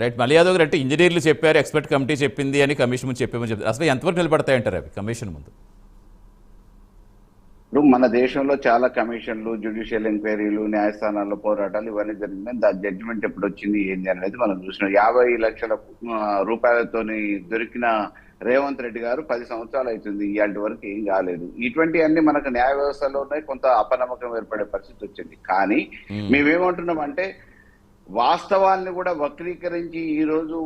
Right. మల్లి యాదవ్ గారు అంటే ఇంజనీర్లు చెప్పారు, ఎక్స్పర్ట్ కమిటీ చెప్పింది అని కమిషన్ ముందు చెప్పామని చెప్తారు. అసలు ఎంతవరకు నిలబడతాయంటారు అవి కమిషన్ ముందు? ఇప్పుడు మన దేశంలో చాలా కమిషన్లు, జ్యుడిషియల్ ఎంక్వైరీలు, న్యాయస్థానాల్లో పోరాటాలు ఇవన్నీ జరిగినాయి. దాని జడ్జిమెంట్ ఎప్పుడు వచ్చింది ఏంది అనేది మనం చూసినాం. 50 లక్షల రూపాయలతోని దొరికిన రేవంత్ రెడ్డి గారు 10 సంవత్సరాలు అవుతుంది, ఇవాళ వరకు ఏం కాలేదు. ఇటువంటివన్నీ మనకు న్యాయ వ్యవస్థలోనే కొంత అపనమ్మకం ఏర్పడే పరిస్థితి వచ్చింది. కానీ మేమేమంటున్నాం అంటే వాస్తవాల్ని కూడా వక్రీకరించి ఈరోజు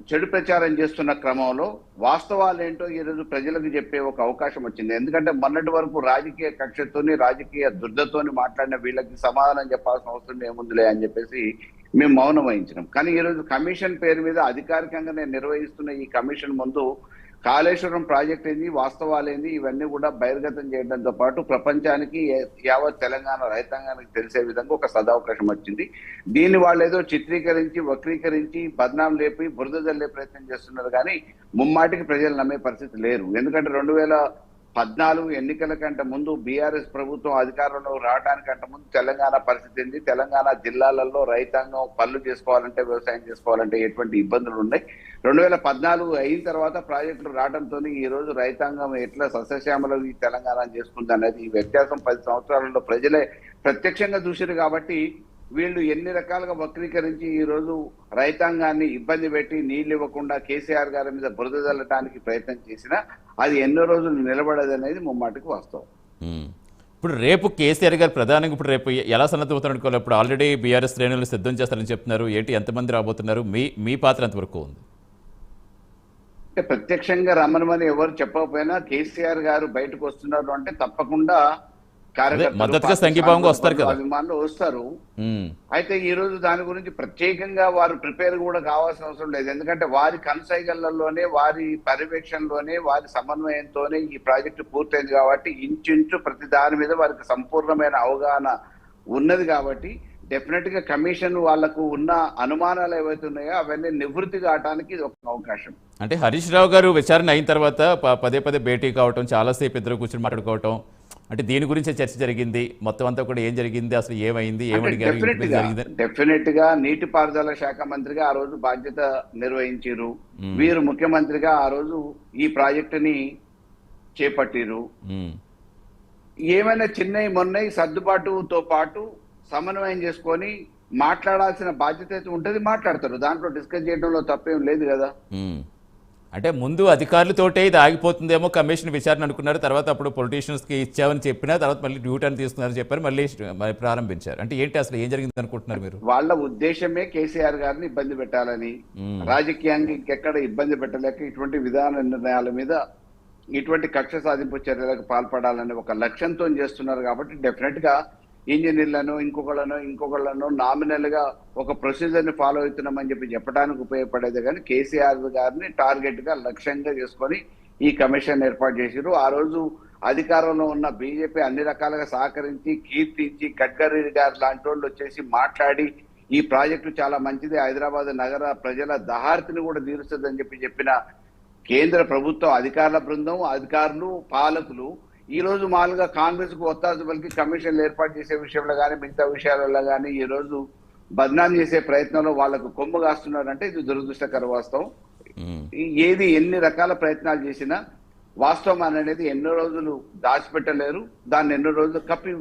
చెడు ప్రచారం చేస్తున్న క్రమంలో వాస్తవాలు ఏంటో ఈరోజు ప్రజలకు చెప్పే ఒక అవకాశం వచ్చింది. ఎందుకంటే మొన్నటి వరకు రాజకీయ కక్షతోని, రాజకీయ దుర్దతోని మాట్లాడిన వీళ్ళకి సమాధానం చెప్పాల్సిన అవసరం ఏముందిలే అని చెప్పేసి మేము మౌనం వహించినాం. కానీ ఈరోజు కమిషన్ పేరు మీద అధికారికంగా నేను నిర్వహిస్తున్న ఈ కమిషన్ ముందు కాళేశ్వరం ప్రాజెక్ట్ ఏంది, వాస్తవాలు ఏంది, ఇవన్నీ కూడా బహిర్గతం చేయడంతో పాటు ప్రపంచానికి, యావత్ తెలంగాణ రైతాంగానికి తెలిసే విధంగా ఒక సదవకాశం వచ్చింది. దీన్ని వాళ్ళు ఏదో చిత్రీకరించి, వక్రీకరించి, బద్నాం లేపి, బురద జల్లే ప్రయత్నం చేస్తున్నారు. కానీ ముమ్మాటికి ప్రజలు నమ్మే పరిస్థితి లేరు. ఎందుకంటే 2014 ఎన్నికల కంటే ముందు బీఆర్ఎస్ ప్రభుత్వం అధికారంలో రావడానికంటే ముందు తెలంగాణ పరిస్థితి ఏంది, తెలంగాణ జిల్లాలలో రైతాంగం పనులు చేసుకోవాలంటే, వ్యవసాయం చేసుకోవాలంటే ఎటువంటి ఇబ్బందులు ఉన్నాయి. 2014 అయిన తర్వాత ప్రాజెక్టులు రావడంతో ఈ రోజు రైతాంగం ఎట్లా సస్యశ్యామల ఈ తెలంగాణ చేసుకుంది అనేది ఈ వ్యత్యాసం 10 సంవత్సరాలలో ప్రజలే ప్రత్యక్షంగా చూసారు. కాబట్టి వీళ్ళు ఎన్ని రకాలుగా వక్రీకరించి ఈ రోజు రైతాంగాన్ని ఇబ్బంది పెట్టి నీళ్లు ఇవ్వకుండా కేసీఆర్ గారి మీద బురద జల్లటానికి ప్రయత్నం చేసినా అది ఎన్నో రోజులు నిలబడదు అనేది ముమ్మాటికి వాస్తవం. ఇప్పుడు రేపు కేసీఆర్ గారు ప్రధానంగా ఇప్పుడు రేపు ఎలా సన్నద్ధమవుతారు అనుకోవాలి? ఇప్పుడు ఆల్రెడీ బీఆర్ఎస్ శ్రేణులు సిద్ధం చేస్తారని చెప్తున్నారు. ఏంటి, ఎంతమంది రాబోతున్నారు? మీ పాత్ర ఎంతవరకు ఉంది? అంటే ప్రత్యక్షంగా రమ్మనమని ఎవరు చెప్పకపోయినా కేసీఆర్ గారు బయటకు వస్తున్నారు అంటే తప్పకుండా మద్దతుగా సంఘీభావంగా వస్తారు కదా, అభిమానులు వస్తారు. అయితే ఈ రోజు దాని గురించి ప్రత్యేకంగా వారు ప్రిపేర్ కూడా కావాల్సిన అవసరం లేదు. ఎందుకంటే వారి కన్సైగళ్లలోనే, వారి పర్యవేక్షణలోనే, వారి సమన్వయంతోనే ఈ ప్రాజెక్టు పూర్తయింది. కాబట్టి ఇంచుంచు ప్రతి దాని మీద వారికి సంపూర్ణమైన అవగాహన ఉన్నది. కాబట్టి డెఫినెట్ గా కమిషన్ వాళ్లకు ఉన్న అనుమానాలు ఏవైతే ఉన్నాయో అవన్నీ నివృత్తి కావడానికి ఇది ఒక అవకాశం. అంటే హరీష్ రావు గారు విచారణ అయిన తర్వాత పదే పదే భేటీ కావటం, చాలాసేపు ఇద్దరు కూర్చొని మాట్లాడుకోవటం, అంటే దీని గురించే చర్చ జరిగింది. మొత్తం అంతా కూడా ఏం జరిగింది, అసలు ఏమైంది, ఏమడిగారు? డెఫినెట్ గా నీటిపారుదల శాఖ మంత్రిగా ఆ రోజు బాధ్యత నిర్వహించారు. వీరు ముఖ్యమంత్రిగా ఆ రోజు ఈ ప్రాజెక్టుని చేపట్టిరు. ఏమైనా చిన్నవి మొన్నవి సర్దుబాటుతో పాటు సమన్వయం చేసుకొని మాట్లాడాల్సిన బాధ్యత అయితే ఉంటుంది, మాట్లాడతారు. దాంట్లో డిస్కస్ చేయడంలో తప్పేం లేదు కదా. అంటే ముందు అధికారులతోటే ఇది ఆగిపోతుందేమో కమిషన్ విచారణ అనుకున్నారు. తర్వాత అప్పుడు పొలిటీషియన్స్కి ఇచ్చామని చెప్పినా తర్వాత మళ్ళీ డ్యూటర్ని తీసుకున్నారని చెప్పారు, మళ్ళీ ప్రారంభించారు. అంటే ఏంటి, అసలు ఏం జరిగింది అనుకుంటున్నారు మీరు? వాళ్ళ ఉద్దేశమే కేసీఆర్ గారిని ఇబ్బంది పెట్టాలని, రాజకీయంగా ఇంకెక్కడ ఇబ్బంది పెట్టలేక ఇటువంటి విధాన నిర్ణయాల మీద ఇటువంటి కక్ష సాధింపు చర్యలకు పాల్పడాలని ఒక లక్ష్యంతో చేస్తున్నారు. కాబట్టి డెఫినెట్ గా ఇంజనీర్లను, ఇంకొకళ్ళను నామినల్ గా ఒక ప్రొసీజర్ ని ఫాలో అవుతున్నామని చెప్పడానికి ఉపయోగపడేది. కానీ కేసీఆర్ గారిని టార్గెట్ గా లక్ష్యంగా చేసుకొని ఈ కమిషన్ ఏర్పాటు చేశారు. ఆ రోజు అధికారంలో ఉన్న బీజేపీ అన్ని రకాలుగా సహకరించి, కీర్తించి, గడ్కరీ గారు లాంటి వాళ్ళు వచ్చేసి మాట్లాడి ఈ ప్రాజెక్టు చాలా మంచిది, హైదరాబాద్ నగర ప్రజల దహార్తిని కూడా తీరుస్తుందని చెప్పిన కేంద్ర ప్రభుత్వం అధికారుల బృందం, అధికారులు, పాలకులు ఈ రోజు మామూలుగా కాంగ్రెస్ కు ఒత్తాసు పలికి కమిషన్లు ఏర్పాటు చేసే విషయంలో కానీ, మిగతా విషయాలలో కానీ ఈ రోజు బద్నాం చేసే ప్రయత్నంలో వాళ్లకు కొమ్ము కాస్తున్నారంటే ఇది దురదృష్టకర వాస్తవం. ఏది ఎన్ని రకాల ప్రయత్నాలు చేసినా వాస్తవం అనేది ఎన్నో రోజులు దాచిపెట్టలేరు, దాన్ని ఎన్నో రోజులు కప్పి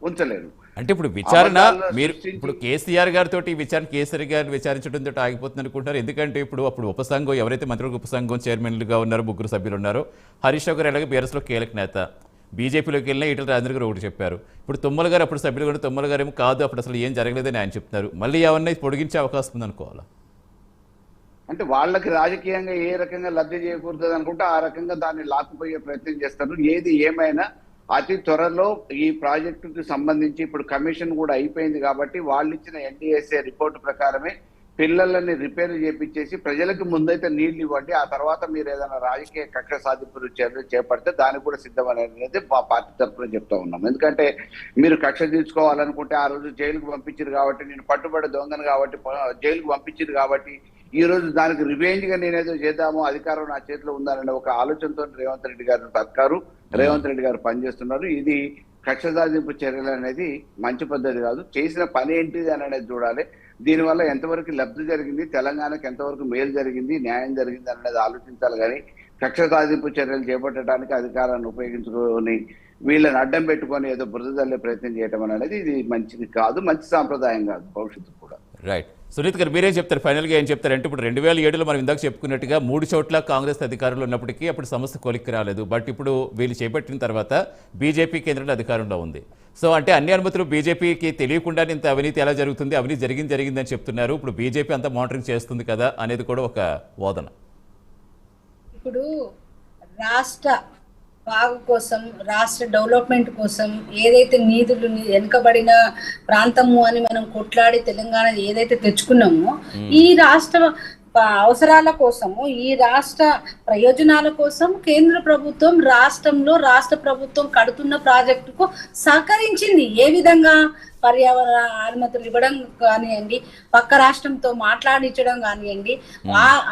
ఉంచలేరు. అంటే ఇప్పుడు విచారణ మీరు ఇప్పుడు కేసీఆర్ గారితో విచారణ, కేసీఆర్ గారిని విచారించడంతో ఆగిపోతుంది అనుకుంటారు. ఎందుకంటే ఇప్పుడు అప్పుడు ఉపసంఘం ఎవరైతే మంత్రులకు ఉపసంఘం చైర్మన్లుగా ఉన్నారో 3 సభ్యులు ఉన్నారో, హరీష్ రావు గారు ఎలాగో బీఆర్ఎస్లో కీలక నేత, బీజేపీలోకి వెళ్ళినా ఈటల రాజేంద్ర గారు ఒకటి చెప్పారు. ఇప్పుడు తుమ్మల గారు అప్పుడు సభ్యులు కూడా, తుమ్మల గారు ఏమో కాదు అప్పుడు అసలు ఏం జరగలేదని ఆయన చెప్తున్నారు. మళ్ళీ ఏమన్నా పొడిగించే అవకాశం ఉందనుకోవాలా? అంటే వాళ్ళకి రాజకీయంగా ఏ రకంగా లబ్ధి చేకూరుతుంది అనుకుంటే ఆ రకంగా దాన్ని లాక్కుపోయే ప్రయత్నం చేస్తారు. ఏది ఏమైనా అతి త్వరలో ఈ ప్రాజెక్టుకి సంబంధించి ఇప్పుడు కమిషన్ కూడా అయిపోయింది కాబట్టి వాళ్ళు ఇచ్చిన ఎన్డీఎస్ఏ రిపోర్టు ప్రకారమే పిల్లలని రిపేర్ చేపించేసి ప్రజలకు ముందైతే నీళ్లు ఇవ్వండి, ఆ తర్వాత మీరు ఏదైనా రాజకీయ కక్ష సాధింపులు చర్యలు చేపడితే దానికి కూడా సిద్ధమనేది మా పార్టీ తరఫున చెప్తా ఉన్నాం. ఎందుకంటే మీరు కక్ష తీర్చుకోవాలనుకుంటే ఆ రోజు జైలుకు పంపించారు కాబట్టి, నేను పట్టుబడి దొంగను కాబట్టి జైలుకు పంపించారు కాబట్టి ఈ రోజు దానికి రివెంజ్ గా నేనేదో చేద్దాము, అధికారం నా చేతిలో ఉందనే ఒక ఆలోచనతో రేవంత్ రెడ్డి గారు సర్కారు, రేవంత్ రెడ్డి గారు పనిచేస్తున్నారు. ఇది కక్ష సాధింపు చర్యలు అనేది మంచి పద్ధతి కాదు. చేసిన పని ఏంటిది అనేది చూడాలి. దీనివల్ల ఎంతవరకు లబ్ధి జరిగింది, తెలంగాణకు ఎంతవరకు మేలు జరిగింది, న్యాయం జరిగింది అనేది ఆలోచించాలి. కానీ కక్ష సాధింపు చర్యలు చేపట్టడానికి అధికారాన్ని ఉపయోగించుకొని వీళ్ళని అడ్డం పెట్టుకొని ఏదో బురద జల్లే ప్రయత్నం చేయడం అనేది ఇది మంచిది కాదు, మంచి సాంప్రదాయం కాదు భవిష్యత్తు కూడా. రైట్. సునీత్ గారు మీరేం చెప్తారు, ఫైనల్గా ఏం చెప్తారంటే ఇప్పుడు 2007లో మనం ఇందాక చెప్పుకున్నట్టుగా 3 చోట్ల కాంగ్రెస్ అధికారంలో ఉన్నప్పటికీ అప్పుడు సమస్య కొలిక్కి రాలేదు. బట్ ఇప్పుడు వీళ్ళు చేపట్టిన తర్వాత బీజేపీ కేంద్రంలో అధికారంలో ఉంది. సో అంటే అన్ని అనుమతులు బీజేపీకి తెలియకుండా ఇంత అవినీతి ఎలా జరుగుతుంది, అవినీతి జరిగిందని చెప్తున్నారు. ఇప్పుడు బీజేపీ అంతా మానిటరింగ్ చేస్తుంది కదా అనేది కూడా ఒక వాదన. ఇప్పుడు రాష్ట్ర బాగు కోసం, రాష్ట్ర డెవలప్మెంట్ కోసం ఏదైతే నిధులు వెనుకబడిన ప్రాంతము అని మనం కొట్లాడి తెలంగాణ ఏదైతే తెచ్చుకున్నామో, ఈ రాష్ట్ర అవసరాల కోసము, ఈ రాష్ట్ర ప్రయోజనాల కోసం కేంద్ర ప్రభుత్వం రాష్ట్రంలో రాష్ట్ర ప్రభుత్వం కడుతున్న ప్రాజెక్టుకు సహకరించింది. ఏ విధంగా? పర్యావరణ అనుమతులు ఇవ్వడం కానివ్వండి, పక్క రాష్ట్రంతో మాట్లాడించడం కానివ్వండి,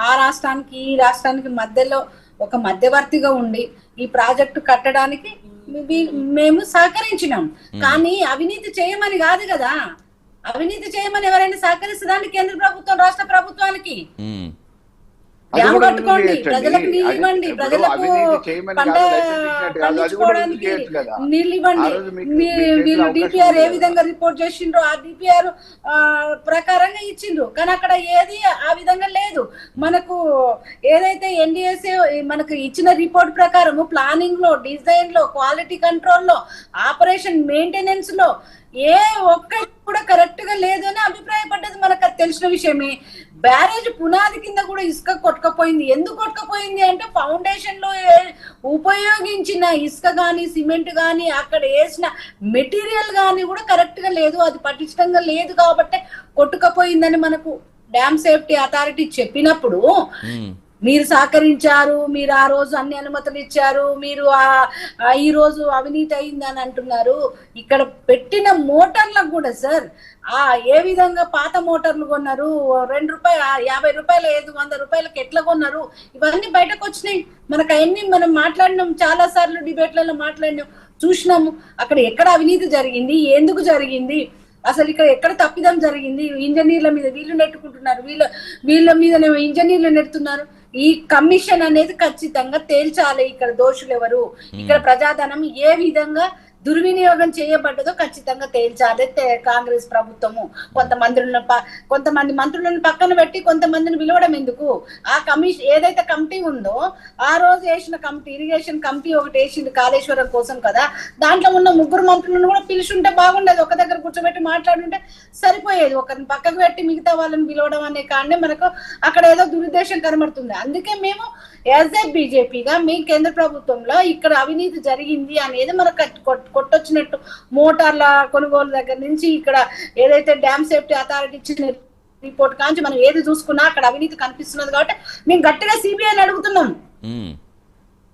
ఆ రాష్ట్రానికి ఈ రాష్ట్రానికి మధ్యలో ఒక మధ్యవర్తిగా ఉండి ఈ ప్రాజెక్టు కట్టడానికి మేము సహకరించినాం. కానీ అవినీతి చేయమని కాదు కదా. అవినీతి చేయమని ఎవరైనా సహకరిస్తుందండి కేంద్ర ప్రభుత్వం రాష్ట్ర ప్రభుత్వానికి? డ్యామ్ కట్టుకోండి, ప్రజలకు నీళ్ళు ఇవ్వండి, ప్రజలకు పంట పండించుకోవడానికి నీళ్ళు ఇవ్వండి. వీళ్ళు డిపిఆర్ ఏ విధంగా రిపోర్ట్ చేసిండ్రో ఆ డిపిఆర్ ప్రకారంగా ఇచ్చిండ్రు. కానీ అక్కడ ఏది ఆ విధంగా లేదు. మనకు ఏదైతే ఎన్డిఎస్ఏ మనకు ఇచ్చిన రిపోర్ట్ ప్రకారము ప్లానింగ్ లో, డిజైన్ లో, క్వాలిటీ కంట్రోల్ లో, ఆపరేషన్ మెయింటెనెన్స్ లో ఏ ఒక్కటి కూడా కరెక్ట్ గా లేదు అని అభిప్రాయపడ్డది మనకు అది తెలిసిన విషయమే. బ్యారేజ్ పునాది కింద కూడా ఇసుక కొట్టుకపోయింది. ఎందుకు కొట్టుకపోయింది అంటే ఫౌండేషన్ లో ఉపయోగించిన ఇసుక గాని, సిమెంట్ గాని, అక్కడ వేసిన మెటీరియల్ గాని కూడా కరెక్ట్ గా లేదు, అది పటిష్టంగా లేదు కాబట్టి కొట్టుకపోయిందని మనకు డ్యామ్ సేఫ్టీ అథారిటీ చెప్పినప్పుడు మీరు సహకరించారు, మీరు ఆ రోజు అన్ని అనుమతులు ఇచ్చారు, మీరు ఈ రోజు అవినీతి అయిందని అంటున్నారు. ఇక్కడ పెట్టిన మోటార్లకు కూడా సార్ ఏ విధంగా పాత మోటార్లు కొన్నారు, ₹2, ₹50, 100 రూపాయలకి ఎట్లా కొన్నారు, ఇవన్నీ బయటకు వచ్చినాయి. మనకు అవన్నీ మనం మాట్లాడినాం, చాలా సార్లు డిబేట్లలో మాట్లాడినాం, చూసినాము. అక్కడ ఎక్కడ అవినీతి జరిగింది, ఎందుకు జరిగింది, అసలు ఇక్కడ ఎక్కడ తప్పిదం జరిగింది, ఇంజనీర్ల మీద వీళ్ళు నెట్టుకుంటున్నారు, వీళ్ళ మీదనేమో ఇంజనీర్లు నెడుతున్నారు. ఈ కమిషన్ అనేది ఖచ్చితంగా తేల్చాలి. ఇక్కడ దోషులు ఎవరు, ఇక్కడ ప్రజాధనం ఏ విధంగా దుర్వినియోగం చేయబడ్డదో ఖచ్చితంగా తేల్చాలి కాంగ్రెస్ ప్రభుత్వము. కొంతమంది మంత్రులను పక్కన పెట్టి కొంతమందిని పిలవడం ఎందుకు? ఆ కమిషన్ ఏదైతే కమిటీ ఉందో ఆ రోజు వేసిన కమిటీ, ఇరిగేషన్ కమిటీ ఒకటి వేసింది కాళేశ్వరం కోసం కదా, దాంట్లో ఉన్న 3 మంత్రులను కూడా పిలుచుంటే బాగుండేది. ఒక దగ్గర కూర్చోబెట్టి మాట్లాడుంటే సరిపోయేది. ఒకరిని పక్కకు పెట్టి మిగతా వాళ్ళని పిలవడం అనే కానీ మనకు అక్కడ ఏదో దురుద్దేశం కనబడుతుంది. అందుకే మేము యాజ్ ఏ బీజేపీగా మీ కేంద్ర ప్రభుత్వంలో ఇక్కడ అవినీతి జరిగింది అనేది మనకు కొట్టొచ్చినట్టు మోటార్ల కొనుగోలు దగ్గర నుంచి ఇక్కడ ఏదైతే డ్యామ్ సేఫ్టీ అథారిటీ ఇచ్చిన రిపోర్ట్ కాంచి మనం ఏది చూసుకున్నా అక్కడ అవినీతి కనిపిస్తున్నది కాబట్టి మేము గట్టిగా సిబిఐని అడుగుతున్నాం.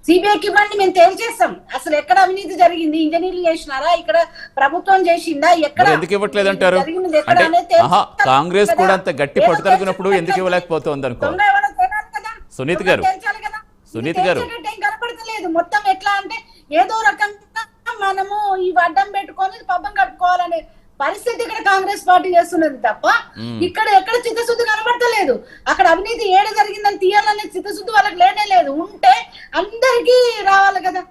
సిబిఐకి ఇవ్వండి, మేము తేల్చేస్తాం అసలు ఎక్కడ అవినీతి జరిగింది. ఇంజనీర్లు చేసినారా, ఇక్కడ ప్రభుత్వం చేసిందా, ఎక్కడ ఎందుకు ఇవ్వట్లేదు అంటారు? కాంగ్రెస్ కూడా అంత గట్టి పట్టుదలకున్నప్పుడు ఎందుకు ఇవ్వలేకపోతుంది అనుకో. సునీత్ గారు కనపడతలేదు. మొత్తం ఎట్లా అంటే ఏదో రకంగా మనము ఈ అడ్డం పెట్టుకొని పబ్బం కట్టుకోవాలనే పరిస్థితి ఇక్కడ కాంగ్రెస్ పార్టీ చేస్తున్నది తప్ప ఇక్కడ ఎక్కడ చిత్తశుద్ధి కనబడతలేదు. అక్కడ అవినీతి ఏడు జరిగిందని తీయాలనే చిత్తశుద్ధి వాళ్ళకి లేనే లేదు. ఉంటే అందరికీ రావాలి కదా,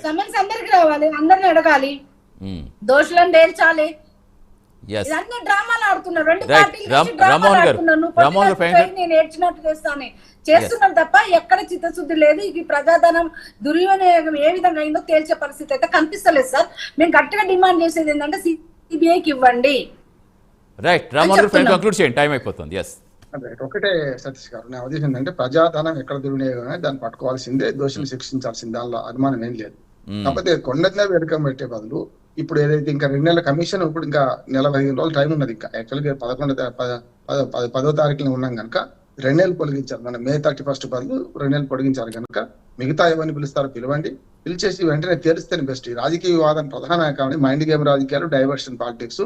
సమన్స్ అందరికి రావాలి, అందరిని అడగాలి, దోషులను తేల్చాలి. ఇవన్నీ డ్రామాలు ఆడుతున్నారు రెండు పార్టీలు. నేను ఏడ్చినట్టు చేస్తున్నారు తప్ప ఎక్కడ చిత్తశుద్ధి లేదు. ఇది ప్రజాధనం దుర్వినియోగం ఏ విధంగా అయిందో తేల్చే పరిస్థితి అయితే కనిపిస్తలేదు సార్. మేము గట్టిగా డిమాండ్ చేసేది ఏంటంటే సిబిఐకి ఇవ్వండి. ఒకటే సతీష్ గారు, నా ఉద్దేశం ఏంటంటే ప్రజాధనం ఎక్కడ దుర్వినియోగం దాన్ని పట్టుకోవాల్సిందే, దోషులు శిక్షించాల్సిందే, దానిలో అనుమానం ఏం లేదు. కాకపోతే కొండనే వేడుక పెట్టే బదులు ఇప్పుడు ఏదైతే ఇంకా 2 నెలల కమిషన్, ఇప్పుడు ఇంకా 15 రోజులు టైం ఉన్నది. ఇంకా యాక్చువల్గా 10వ తారీఖున ఉన్నాం కనుక 2 నెలలు పొడిగించారు. మన May 31 బదులు 2 నెలలు పొడిగించారు కనుక మిగతా ఎవరిని పిలుస్తారో పిలవండి, పిలిచేసి వెంటనే తేలిస్తేనే బెస్ట్. ఈ రాజకీయ వివాదం ప్రధాన కారణం మైండ్ గేమ్ రాజకీయాలు, డైవర్షన్ పాలిటిక్స్.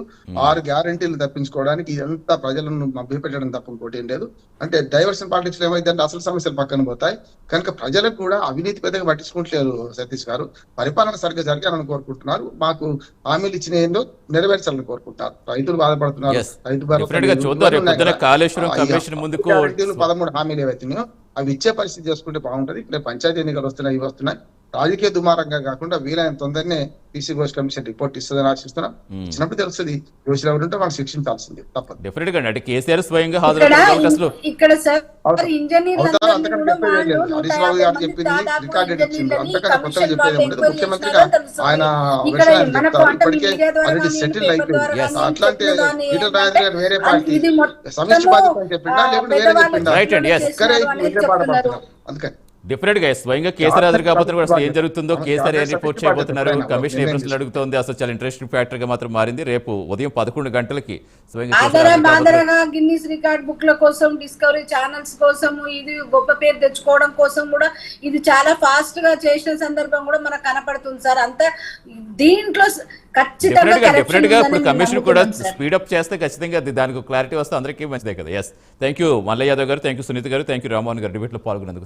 6 గ్యారంటీలు తప్పించుకోవడానికి ఇదంతా ప్రజలను మభ్యపెట్టడం తప్ప ఇంకోటి ఏం లేదు. అంటే డైవర్షన్ పాలిటిక్స్ లో ఏమైందంటే అసలు సమస్యలు పక్కన పోతాయి. కనుక ప్రజలకు కూడా అవినీతి పెద్దగా పట్టించుకుంటలేరు సతీష్ గారు. పరిపాలన సరిగ్గా జరగాలని కోరుకుంటున్నారు, మాకు హామీలు ఇచ్చిన ఏందో నెరవేర్చాలని కోరుకుంటారు. రైతులు బాధపడుతున్నారు, Yes. రైతు Definitely గా చూద్దాం. రేపు పొద్దున కాళేశ్వరం కమిషన్ ముందుకు 13 హామీలు ఏవైతున్నాయో అవి ఇచ్చే పరిస్థితి చేసుకుంటే బాగుంటది. ఇక్కడ పంచాయతీ ఎన్నికలు వస్తున్నాయి, ఇవి వస్తున్నాయి. రాజకీయ దుమారంగా కాకుండా వీలైన తొందరనే పీసీ ఘోష్ కమిషన్ రిపోర్ట్ ఇస్తుందని ఆశిస్తున్నాం. ఇచ్చినప్పుడు తెలుస్తుంది, దోషులు ఎవరుంటే వాళ్ళు శిక్షించాల్సింది తప్పదు. డెఫినెట్ గా అంటే కేసీఆర్ స్వయంగా ఇక్కడ హాజరు అసలు ఇక్కడ సార్ అవుతారు. ఇంజనీర్లందరినీ అంతకంటే కూడా చెప్పేది ఏం లేదు. వాళ్ళు హరీష్ రావు గారు 150 చెప్పింది దాదాపు రికార్డెడ్ ఇచ్చింది. ఇంజనీర్లని అంతకంటే కొత్తగా కమిషన్ చెప్పేది వాళ్ళు ఏం లేదు. ఎంక్వైరీ ముఖ్యమంత్రిగా చేస్తున్నారని తెలుస్తుంది. ఆయన ఇక్కడ విషయాన్ని మనకు చెప్తారు. అంటే ఇప్పటికే మీడియా ద్వారా ఆల్రెడీ కానీ సెటిల్ పేపర్ అయిపోయింది. ద్వారా కానీ అట్లా అంటే చెప్పిన దాన్ని ఈటల ఏంటంటే రాజేంద్ర గారు వేరే పార్టీ ఇది సమిష్టి బాధ్యత అని చెప్పిందా లేకుంటే వేరే పెద్దవాళ్ళు చెప్పిందా? Right and yes. ఒక్కరే అనేది ఇదే పాట చెప్తున్నారు. పడుతున్నారు. అందుకని డెఫినెట్ గా స్వయంగా కేసీఆర్ హాజరు కాకపోతే కూడా అసలు ఏం జరుగుతుందో కేసీఆర్ ఏం రిపోర్ట్ చేయబోతున్నారు, కమిషన్ ఏ ప్రశ్నలు అడుగుతోంది, అసలు చాలా ఇంట్రెస్టింగ్ ఫ్యాక్టర్ గా మాత్రం మారింది. రేపు ఉదయం 11 గంటలకి స్వయంగా కేసీఆర్ హాజరు కాబోతున్నారు. ఆదరగా గిన్నిస్ రికార్డ్ బుక్ల కోసం, డిస్కవరీ ఛానల్స్ కోసం, ఇది గొప్ప పేరు తెచ్చుకోవడం కోసం కూడా ఇది చాలా ఫాస్ట్ గా చేసిన సందర్భం కూడా మనకు కనపడుతుంది సార్. అంతా దీంట్లో ఖచ్చితంగా డెఫినెట్ గా ఇప్పుడు corruption కమిషన్ ఉందని కూడా నమ్ముతున్నాం సార్. స్పీడప్ చేస్తే ఖచ్చితంగా దానికి క్లారిటీ వస్తే అందరికీ మంచిదే కదా. Yes, thank you Mallaiah Yadav గారు, థ్యాంక్ యూ సునీత గారు, థ్యాంక్ యూ రామ్మోహన్ గారు డిబేట్లో పాల్గొన్నందుకు.